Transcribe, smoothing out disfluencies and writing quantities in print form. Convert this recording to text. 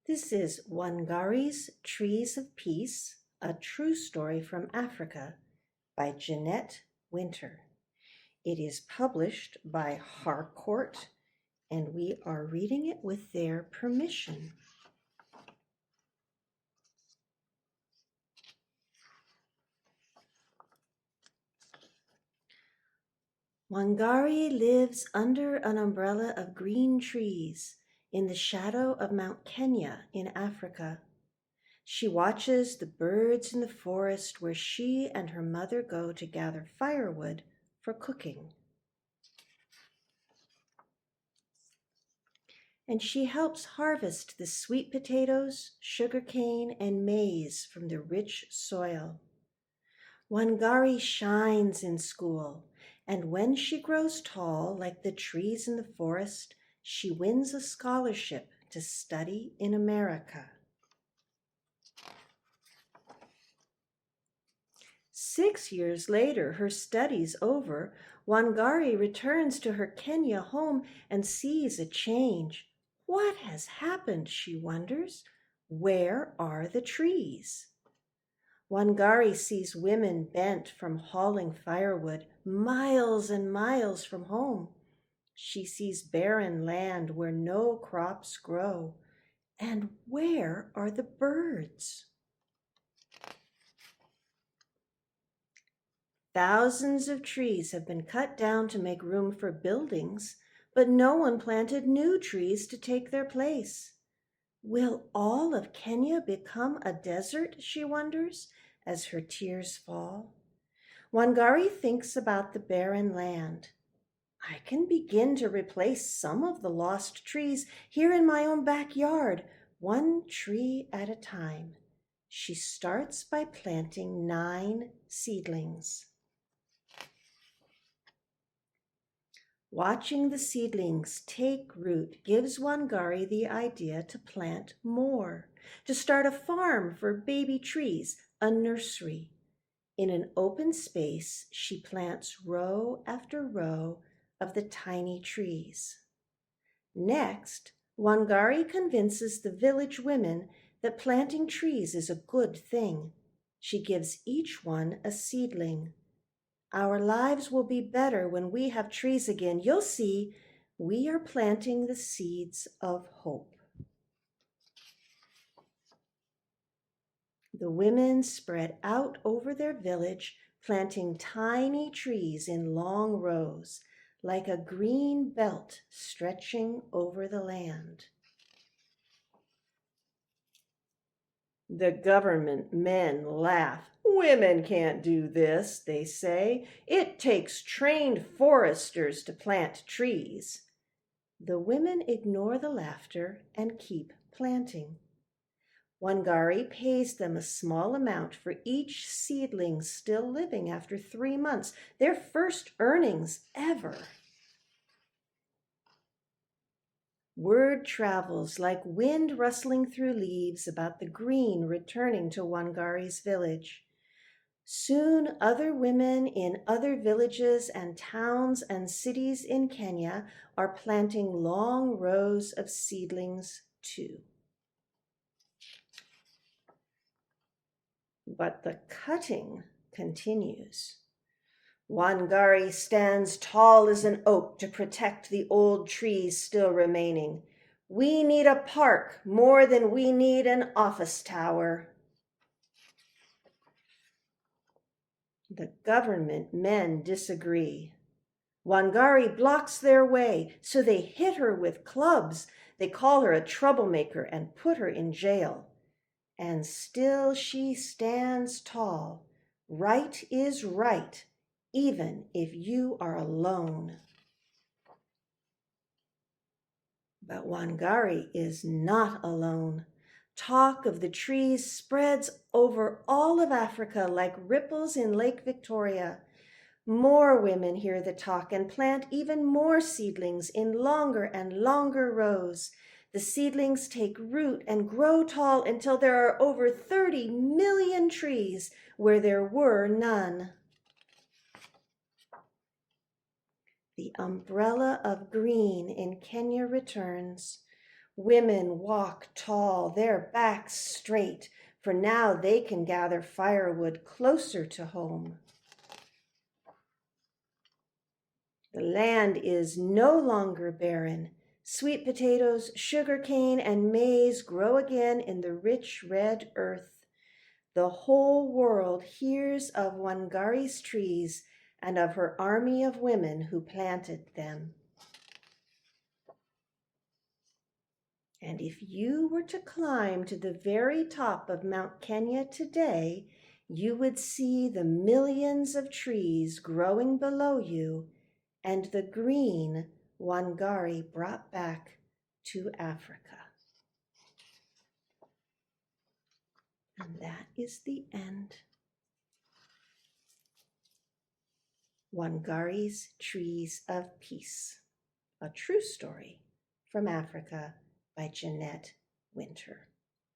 This is Wangari's Trees of Peace, a true story from Africa by Jeanette Winter. It is published by Harcourt, and we are reading it with their permission. Wangari lives under an umbrella of green trees in the shadow of Mount Kenya in Africa. She watches the birds in the forest where she and her mother go to gather firewood for cooking. And she helps harvest the sweet potatoes, sugarcane, and maize from the rich soil. Wangari shines in school, and when she grows tall, like the trees in the forest, she wins a scholarship to study in America. 6 years later, her studies over, Wangari returns to her Kenya home and sees a change. What has happened, she wonders? Where are the trees? Wangari sees women bent from hauling firewood miles and miles from home. She sees barren land where no crops grow. And where are the birds? Thousands of trees have been cut down to make room for buildings, but no one planted new trees to take their place. Will all of Kenya become a desert, she wonders, as her tears fall? Wangari thinks about the barren land. I can begin to replace some of the lost trees here in my own backyard, one tree at a time. She starts by planting 9 seedlings. Watching the seedlings take root gives Wangari the idea to plant more, to start a farm for baby trees, a nursery. In an open space, she plants row after row of the tiny trees. Next, Wangari convinces the village women that planting trees is a good thing. She gives each one a seedling. Our lives will be better when we have trees again. You'll see, we are planting the seeds of hope. The women spread out over their village, planting tiny trees in long rows, like a green belt stretching over the land. The government men laugh. Women can't do this, they say. It takes trained foresters to plant trees. The women ignore the laughter and keep planting. Wangari pays them a small amount for each seedling still living after 3 months, their first earnings ever. Word travels like wind rustling through leaves about the green returning to Wangari's village. Soon other women in other villages and towns and cities in Kenya are planting long rows of seedlings too. But the cutting continues. Wangari stands tall as an oak to protect the old trees still remaining. We need a park more than we need an office tower. The government men disagree. Wangari blocks their way, so they hit her with clubs. They call her a troublemaker and put her in jail. And still she stands tall. Right is right, even if you are alone. But Wangari is not alone. Talk of the trees spreads over all of Africa like ripples in Lake Victoria. More women hear the talk and plant even more seedlings in longer and longer rows. The seedlings take root and grow tall until there are over 30 million trees where there were none. The umbrella of green in Kenya returns. Women walk tall, their backs straight, for now they can gather firewood closer to home. The land is no longer barren. Sweet potatoes, sugar cane, and maize grow again in the rich red earth. The whole world hears of Wangari's trees and of her army of women who planted them. And if you were to climb to the very top of Mount Kenya today, you would see the millions of trees growing below you and the green Wangari brought back to Africa. And that is the end. Wangari's Trees of Peace, a true story from Africa by Jeanette Winter.